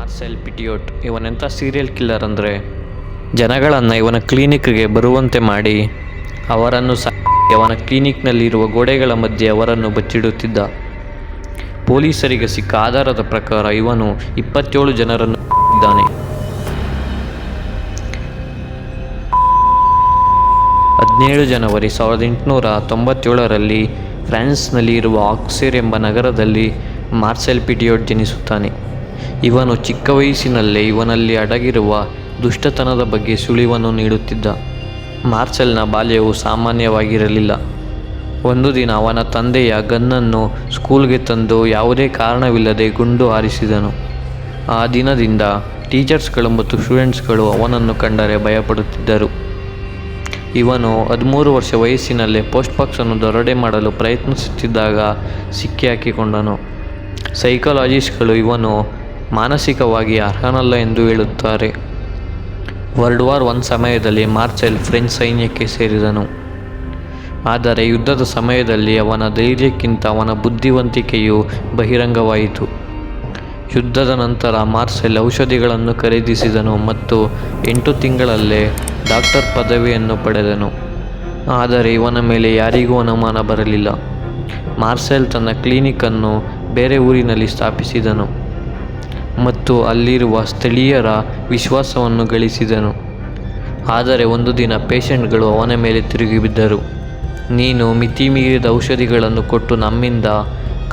Marcel ಪಿಟಿಯೋಟ್ ಇವನೆಂಥ serial killer ಅಂದರೆ ಜನಗಳನ್ನು ಇವನ ಕ್ಲಿನಿಕ್ಗೆ ಬರುವಂತೆ ಮಾಡಿ ಅವರನ್ನು ಅವನ ಕ್ಲಿನಿಕ್ನಲ್ಲಿರುವ ಗೋಡೆಗಳ ಮಧ್ಯೆ ಅವರನ್ನು ಬಚ್ಚಿಡುತ್ತಿದ್ದ. ಪೊಲೀಸರಿಗೆ ಸಿಕ್ಕ ಆಧಾರದ ಪ್ರಕಾರ ಇವನು 27 ಜನರನ್ನು ಇದ್ದಾನೆ. 17 ಜನವರಿ 1897ರಲ್ಲಿ ಫ್ರಾನ್ಸ್ನಲ್ಲಿ ಇರುವ ಆಕ್ಸೇರ್ ಎಂಬ ನಗರದಲ್ಲಿ ಮಾರ್ಸೆಲ್ ಪಿಟಿಯೋಟ್ ಜನಿಸುತ್ತಾನೆ. ಇವನು ಚಿಕ್ಕ ವಯಸ್ಸಿನಲ್ಲೇ ಇವನಲ್ಲಿ ಅಡಗಿರುವ ದುಷ್ಟತನದ ಬಗ್ಗೆ ಸುಳಿವನ್ನು ನೀಡುತ್ತಿದ್ದ. ಮಾರ್ಸೆಲ್ನ ಬಾಲ್ಯವು ಸಾಮಾನ್ಯವಾಗಿರಲಿಲ್ಲ. ಒಂದು ದಿನ ಅವನ ತಂದೆಯ ಗನ್ನನ್ನು ಸ್ಕೂಲ್ಗೆ ತಂದು ಯಾವುದೇ ಕಾರಣವಿಲ್ಲದೆ ಗುಂಡು ಹಾರಿಸಿದನು. ಆ ದಿನದಿಂದ ಟೀಚರ್ಸ್ಗಳು ಮತ್ತು ಸ್ಟೂಡೆಂಟ್ಸ್ಗಳು ಅವನನ್ನು ಕಂಡರೆ ಭಯಪಡುತ್ತಿದ್ದರು. ಇವನು 13 ವರ್ಷ ವಯಸ್ಸಿನಲ್ಲೇ ಪೋಸ್ಟ್ ಬಾಕ್ಸನ್ನು ದರೋಡೆ ಮಾಡಲು ಪ್ರಯತ್ನಿಸುತ್ತಿದ್ದಾಗ ಸಿಕ್ಕಿಹಾಕಿಕೊಂಡನು. ಸೈಕಾಲಜಿಸ್ಟ್ಗಳು ಇವನು ಮಾನಸಿಕವಾಗಿ ಅರ್ಹನಲ್ಲ ಎಂದು ಹೇಳುತ್ತಾರೆ. ವರ್ಲ್ಡ್ ವಾರ್ I ಸಮಯದಲ್ಲಿ ಮಾರ್ಸೆಲ್ ಫ್ರೆಂಚ್ ಸೈನ್ಯಕ್ಕೆ ಸೇರಿದನು. ಆದರೆ ಯುದ್ಧದ ಸಮಯದಲ್ಲಿ ಅವನ ಧೈರ್ಯಕ್ಕಿಂತ ಅವನ ಬುದ್ಧಿವಂತಿಕೆಯು ಬಹಿರಂಗವಾಯಿತು. ಯುದ್ಧದ ನಂತರ ಮಾರ್ಸೆಲ್ ಔಷಧಿಗಳನ್ನು ಖರೀದಿಸಿದನು ಮತ್ತು 8 ತಿಂಗಳಲ್ಲೇ ಡಾಕ್ಟರ್ ಪದವಿಯನ್ನು ಪಡೆದನು. ಆದರೆ ಇವನ ಮೇಲೆ ಯಾರಿಗೂ ಅನುಮಾನ ಬರಲಿಲ್ಲ. ಮಾರ್ಸೆಲ್ ತನ್ನ ಕ್ಲಿನಿಕನ್ನು ಬೇರೆ ಊರಿನಲ್ಲಿ ಸ್ಥಾಪಿಸಿದನು ಮತ್ತು ಅಲ್ಲಿರುವ ಸ್ಥಳೀಯರ ವಿಶ್ವಾಸವನ್ನು ಗಳಿಸಿದನು. ಆದರೆ ಒಂದು ದಿನ ಪೇಷಂಟ್ಗಳು ಅವನ ಮೇಲೆ ತಿರುಗಿಬಿದ್ದರು. ನೀನು ಮಿತಿಮೀರಿದ ಔಷಧಿಗಳನ್ನು ಕೊಟ್ಟು ನಮ್ಮಿಂದ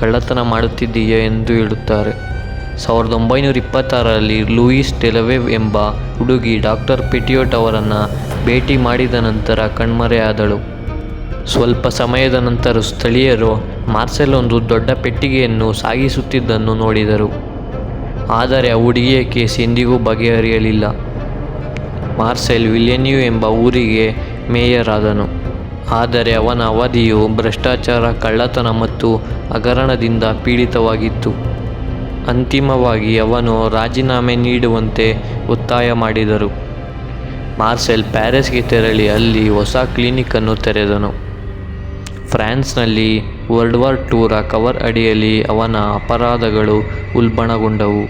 ಕಳ್ಳತನ ಮಾಡುತ್ತಿದ್ದೀಯಾ ಎಂದು ಹೇಳುತ್ತಾರೆ. 1926ರಲ್ಲಿ ಲೂಯಿಸ್ ಡೆಲವೇವ್ ಎಂಬ ಹುಡುಗಿ ಡಾಕ್ಟರ್ ಪಿಟಿಯೋಟ್ ಅವರನ್ನು ಭೇಟಿ ಮಾಡಿದ ನಂತರ ಕಣ್ಮರೆಯಾದಳು. ಸ್ವಲ್ಪ ಸಮಯದ ನಂತರ ಸ್ಥಳೀಯರು ಮಾರ್ಸೆಲ್ ಒಂದು ದೊಡ್ಡ ಪೆಟ್ಟಿಗೆಯನ್ನು ಸಾಗಿಸುತ್ತಿದ್ದನ್ನು ನೋಡಿದರು. ಆದರೆ ಆ ಹುಡುಗಿಯ ಕೇಸ್ ಎಂದಿಗೂ ಬಗೆಹರಿಯಲಿಲ್ಲ. ಮಾರ್ಸೆಲ್ ವಿಲ್ಲೆನ್ಯೂ ಎಂಬ ಊರಿಗೆ ಮೇಯರ್ ಆದನು. ಆದರೆ ಅವನ ಅವಧಿಯು ಭ್ರಷ್ಟಾಚಾರ, ಕಳ್ಳತನ ಮತ್ತು ಹಗರಣದಿಂದ ಪೀಡಿತವಾಗಿತ್ತು. ಅಂತಿಮವಾಗಿ ಅವನು ರಾಜೀನಾಮೆ ನೀಡುವಂತೆ ಒತ್ತಾಯ ಮಾಡಿದರು. ಮಾರ್ಸೆಲ್ ಪ್ಯಾರಿಸ್ಗೆ ತೆರಳಿ ಅಲ್ಲಿ ಹೊಸ ಕ್ಲಿನಿಕನ್ನು ತೆರೆದನು. ಫ್ರಾನ್ಸ್ನಲ್ಲಿ ವರ್ಲ್ಡ್ ವಾರ್ II ಕವರ್ ಅಡಿಯಲ್ಲಿ ಅವನ ಅಪರಾಧಗಳು ಉಲ್ಬಣಗೊಂಡವು.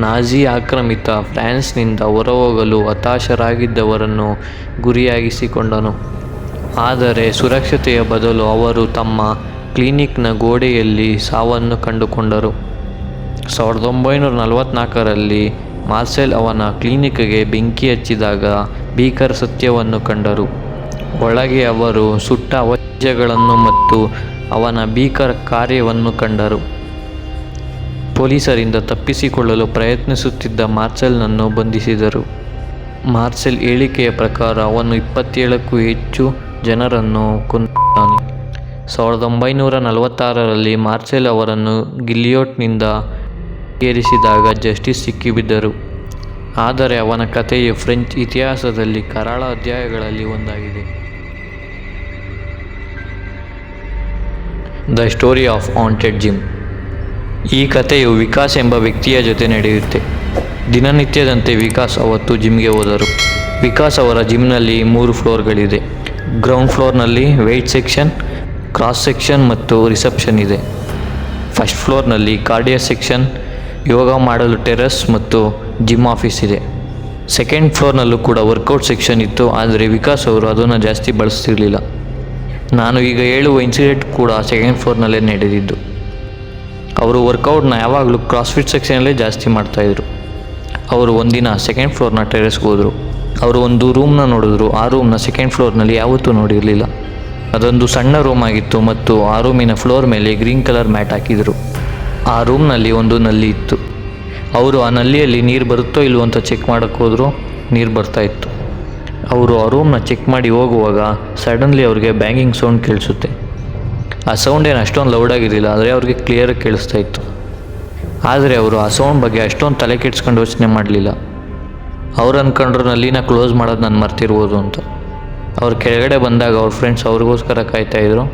ನಾಜಿ ಆಕ್ರಮಿತ ಫ್ರಾನ್ಸ್ನಿಂದ ಹೊರಹೋಗಲು ಹತಾಶರಾಗಿದ್ದವರನ್ನು ಗುರಿಯಾಗಿಸಿಕೊಂಡನು. ಆದರೆ ಸುರಕ್ಷತೆಯ ಬದಲು ಅವರು ತಮ್ಮ ಕ್ಲಿನಿಕ್ನ ಗೋಡೆಯಲ್ಲಿ ಸಾವನ್ನು ಕಂಡುಕೊಂಡರು. 1944ರಲ್ಲಿ ಮಾರ್ಸೆಲ್ ಅವನ ಕ್ಲಿನಿಕ್ಗೆ ಬೆಂಕಿ ಹಚ್ಚಿದಾಗ ಭೀಕರ ಸತ್ಯವನ್ನು ಕಂಡರು. ಒಳಗೆ ಅವರು ಸುಟ್ಟ ಅವಶೇಷಗಳನ್ನು ಮತ್ತು ಅವನ ಭೀಕರ ಕಾರ್ಯವನ್ನು ಕಂಡರು. ಪೊಲೀಸರಿಂದ ತಪ್ಪಿಸಿಕೊಳ್ಳಲು ಪ್ರಯತ್ನಿಸುತ್ತಿದ್ದ ಮಾರ್ಸೆಲ್ನನ್ನು ಬಂಧಿಸಿದರು. ಮಾರ್ಸೆಲ್ ಹೇಳಿಕೆಯ ಪ್ರಕಾರ ಅವನು 27ಕ್ಕೂ ಹೆಚ್ಚು ಜನರನ್ನು ಕೊಂದಿದ್ದಾನೆ. 1946ರಲ್ಲಿ ಮಾರ್ಸೆಲ್ ಅವರನ್ನು ಗಿಲಿಯೋಟ್ನಿಂದ ಏರಿಸಿದಾಗ ಜಸ್ಟಿಸ್ ಸಿಕ್ಕಿಬಿದ್ದರು. ಆದರೆ ಅವನ ಕಥೆಯು ಫ್ರೆಂಚ್ ಇತಿಹಾಸದಲ್ಲಿ ಕರಾಳ ಅಧ್ಯಾಯಗಳಲ್ಲಿ ಒಂದಾಗಿದೆ. The story of haunted gym. ಈ ಕಥೆಯು ವಿಕಾಸ್ ಎಂಬ ವ್ಯಕ್ತಿಯ ಜೊತೆ ನಡೆಯುತ್ತೆ. ದಿನನಿತ್ಯದಂತೆ ವಿಕಾಸ್ ಅವತ್ತು ಜಿಮ್ಗೆ ಹೋದರು. ವಿಕಾಸ್ ಅವರ ಜಿಮ್ನಲ್ಲಿ 3 ಫ್ಲೋರ್ಗಳಿದೆ. ಗ್ರೌಂಡ್ ಫ್ಲೋರ್ನಲ್ಲಿ ವೆಯ್ಟ್ ಸೆಕ್ಷನ್, ಕ್ರಾಸ್ ಸೆಕ್ಷನ್ ಮತ್ತು ರಿಸೆಪ್ಷನ್ ಇದೆ. ಫಸ್ಟ್ ಫ್ಲೋರ್ನಲ್ಲಿ ಕಾರ್ಡಿಯೋ ಸೆಕ್ಷನ್, ಯೋಗ ಮಾಡಲು ಟೆರೆಸ್ ಮತ್ತು ಜಿಮ್ ಆಫೀಸ್ ಇದೆ. ಸೆಕೆಂಡ್ ಫ್ಲೋರ್ನಲ್ಲೂ ಕೂಡ ವರ್ಕೌಟ್ ಸೆಕ್ಷನ್ ಇತ್ತು. ಆದರೆ ವಿಕಾಸ್ ಅವರು ಅದನ್ನು ಜಾಸ್ತಿ ಬಳಸ್ತಿರಲಿಲ್ಲ. ನಾನು ಈಗ ಹೇಳುವ ಇನ್ಸಿಡೆಂಟ್ ಕೂಡ ಸೆಕೆಂಡ್ ಫ್ಲೋರ್ನಲ್ಲೇ ನಡೆದಿದ್ದು. ಅವರು ವರ್ಕೌಟ್ನ ಯಾವಾಗಲೂ ಕ್ರಾಸ್ಫಿಟ್ ಸೆಕ್ಷನಲ್ಲೇ ಜಾಸ್ತಿ ಮಾಡ್ತಾಯಿದ್ರು. ಅವರು ಒಂದಿನ ಸೆಕೆಂಡ್ ಫ್ಲೋರ್ನ ಟೆರೆಸ್ಗೆ ಹೋದರು. ಅವರು ಒಂದು ರೂಮ್ನ ನೋಡಿದ್ರು. ಆ ರೂಮ್ನ ಸೆಕೆಂಡ್ ಫ್ಲೋರ್ನಲ್ಲಿ ಯಾವತ್ತೂ ನೋಡಿರಲಿಲ್ಲ. ಅದೊಂದು ಸಣ್ಣ ರೂಮ್ ಆಗಿತ್ತು ಮತ್ತು ಆ ರೂಮಿನ ಫ್ಲೋರ್ ಮೇಲೆ ಗ್ರೀನ್ ಕಲರ್ ಮ್ಯಾಟ್ ಹಾಕಿದರು. ಆ ರೂಮ್ನಲ್ಲಿ ಒಂದು ನಲ್ಲಿ ಇತ್ತು. ಅವರು ಆ ನಲ್ಲಿಯಲ್ಲಿ ನೀರು ಬರುತ್ತೋ ಇಲ್ವೋ ಅಂತ ಚೆಕ್ ಮಾಡೋಕ್ಕೆ ಹೋದರು. ನೀರು ಬರ್ತಾಯಿತ್ತು. ಅವರು ಆ ರೂಮ್ನ ಚೆಕ್ ಮಾಡಿ ಹೋಗುವಾಗ ಸಡನ್ಲಿ ಅವ್ರಿಗೆ ಬ್ಯಾಂಗಿಂಗ್ ಸೌಂಡ್ ಕೇಳಿಸುತ್ತೆ. ಆ ಸೌಂಡ್ ಏನು ಅಷ್ಟೊಂದು ಲೌಡಾಗಿರಲಿಲ್ಲ, ಆದರೆ ಅವ್ರಿಗೆ ಕ್ಲಿಯರಾಗಿ ಕೇಳಿಸ್ತಾ ಇತ್ತು. ಆದರೆ ಅವರು ಆ ಸೌಂಡ್ ಬಗ್ಗೆ ಅಷ್ಟೊಂದು ತಲೆ ಕೆಡಿಸ್ಕೊಂಡು ಯೋಚನೆ ಮಾಡಲಿಲ್ಲ. ಅವ್ರು ಅಂದ್ಕೊಂಡ್ರು ನಲ್ಲಿನ ಕ್ಲೋಸ್ ಮಾಡೋದು ನಾನು ಮರ್ತಿರ್ಬೋದು ಅಂತ. ಅವ್ರು ಕೆಳಗಡೆ ಬಂದಾಗ ಅವ್ರ ಫ್ರೆಂಡ್ಸ್ ಅವ್ರಿಗೋಸ್ಕರ ಕಾಯ್ತಾಯಿದ್ರು.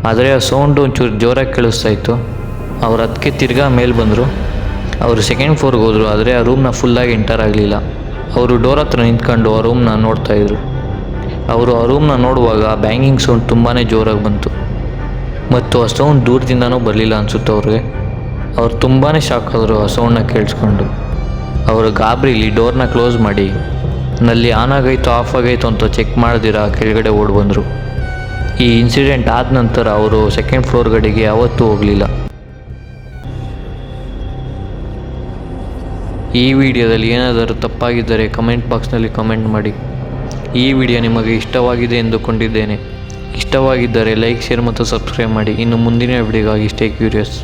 ಆದರೆ ಆ ಸೌಂಡು ಒಂಚೂರು ಜೋರಾಗಿ ಕೇಳಿಸ್ತಾ ಇತ್ತು. ಅವ್ರು ಅದಕ್ಕೆ ತಿರ್ಗಾ ಮೇಲೆ ಬಂದರು. ಅವರು ಸೆಕೆಂಡ್ ಫ್ಲೋರ್ಗೆ ಹೋದರು. ಆದರೆ ಆ ರೂಮ್ನ ಫುಲ್ಲಾಗಿ ಎಂಟರ್ ಆಗಲಿಲ್ಲ. ಅವರು ಡೋರ್ ಹತ್ರ ನಿಂತ್ಕೊಂಡು ಆ ರೂಮ್ನ ನೋಡ್ತಾಯಿದ್ರು. ಅವರು ಆ ರೂಮ್ನ ನೋಡುವಾಗ ಬ್ಯಾಂಗಿಂಗ್ ಸೌಂಡ್ ತುಂಬಾ ಜೋರಾಗಿ ಬಂತು ಮತ್ತು ಆ ಸೌಂಡ್ ದೂರದಿಂದನೂ ಬರಲಿಲ್ಲ ಅನಿಸುತ್ತೆ ಅವ್ರಿಗೆ. ಅವ್ರು ತುಂಬಾ ಶಾಕ್ ಆದರು ಆ ಸೌಂಡನ್ನ ಕೇಳಿಸ್ಕೊಂಡು. ಅವರು ಗಾಬರಿಲಿ ಡೋರ್ನ ಕ್ಲೋಸ್ ಮಾಡಿ ನಲ್ಲಿ ಆನ್ ಆಗೈತೋ ಆಫ್ ಆಗೈತೋ ಅಂತ ಚೆಕ್ ಮಾಡ್ದಿರ ಕೆಳಗಡೆ ಓಡಿ ಬಂದರು. ಈ ಇನ್ಸಿಡೆಂಟ್ ಆದ ನಂತರ ಅವರು ಸೆಕೆಂಡ್ ಫ್ಲೋರ್ ಕಡೆಗೆ ಯಾವತ್ತೂ ಹೋಗಲಿಲ್ಲ. ಈ ವಿಡಿಯೋದಲ್ಲಿ ಏನಾದರೂ ತಪ್ಪಾಗಿದ್ದರೆ ಕಮೆಂಟ್ ಬಾಕ್ಸ್ನಲ್ಲಿ ಕಮೆಂಟ್ ಮಾಡಿ. ಈ ವಿಡಿಯೋ ನಿಮಗೆ ಇಷ್ಟವಾಗಿದೆ ಎಂದುಕೊಂಡಿದ್ದೇನೆ. ಇಷ್ಟವಾಗಿದ್ದರೆ ಲೈಕ್, ಶೇರ್ ಮತ್ತು ಸಬ್ಸ್ಕ್ರೈಬ್ ಮಾಡಿ. ಇನ್ನು ಮುಂದಿನ ವಿಡಿಯೋಗಾಗಿ ಸ್ಟೇ ಕ್ಯೂರಿಯಸ್.